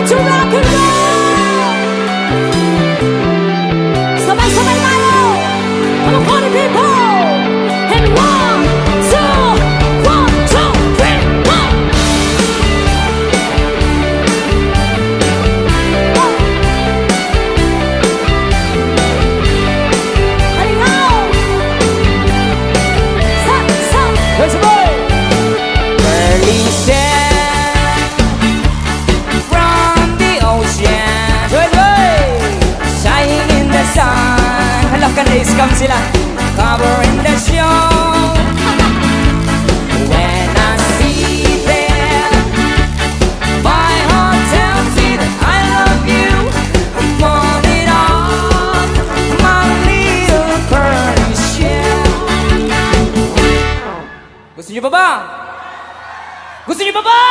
to rock and roll. Sabay-sabay tayo, mga party people. And 1, 2, 3, 1. Aligaw! Sa! Let's go! Burning sand from the ocean, shining in the sun. Hala ka na iskam sila, covering the show. When I see them, my heart tells me that I love you more than all my little pearly shell. Gusto niyo pa ba? Gusto niyo pa ba?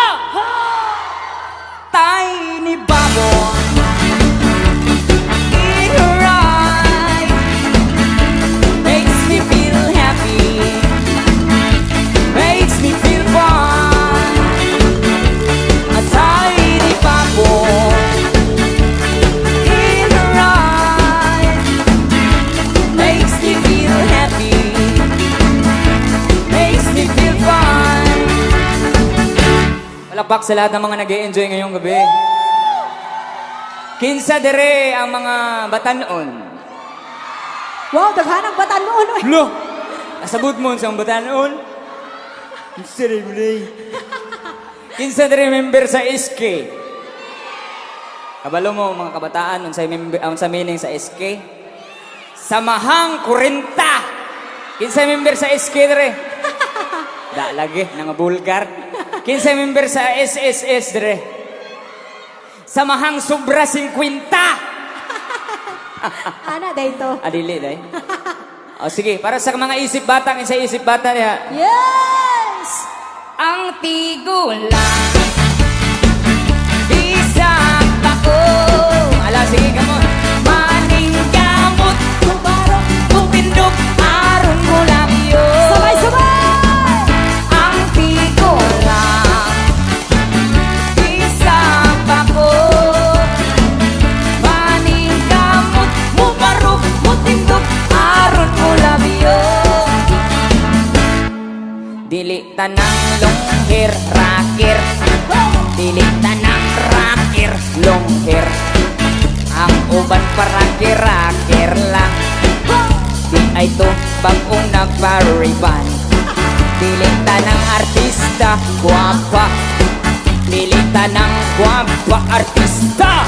Tiny bubble in her eye makes me feel happy, makes me feel fun. A tiny bubble in her eye makes me feel happy, makes me feel fun. Palakpak sa lahat ng mga nag-e-enjoy ngayong gabi. Kinsa dere ang mga batanon. Wow, daghanang batan noon. Oy. Lo! Nasabot mo sa batanon. Kinsa dere? Kinsa dere member sa SK? Kabalo mo mga kabataan sa meaning sa SK? Samahang 40. Kinsa member sa SK dere? Da lagi nga bulgar. Kinsa member sa SSS dere? Samahang sobra 50. Ana, dahito. Adili day. O sige, para sa mga isip bata, kinsa isip bata niya. Yes! Ang tigulang isang tako. Ala, sige ka mo. Maning gamot, Kumaro. bupindog, aron mo labyo. Sabay-sabay! Ang tigulang isang tako. Maning gamot, mubarog, mutindog, aron mo labyo. Dili tanang long hair, rakir. Dili tanang rakir, long hair. Ang uban parakir-rakir lang. Di ay to bagong nagpariban. Dili tanang artista, guwapa. Dili tanang guwapa, artista.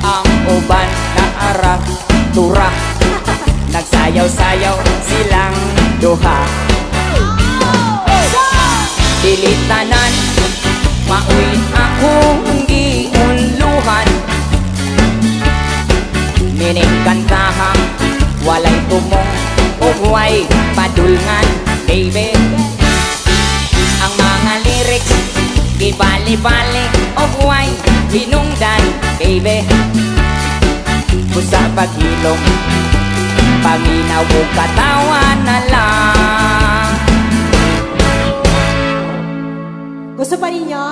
Ang uban na aratura. Nagsayaw-sayaw silang duha. Dili tanan, mauwit akong giunluhan. Mining kantahang walay tumong o way padulngan, baby. Ang mga lyrics gibali-bali o way hinungdan, baby. Busa paghilom, panginaw o katawan na lang. Gusto pa ninyo?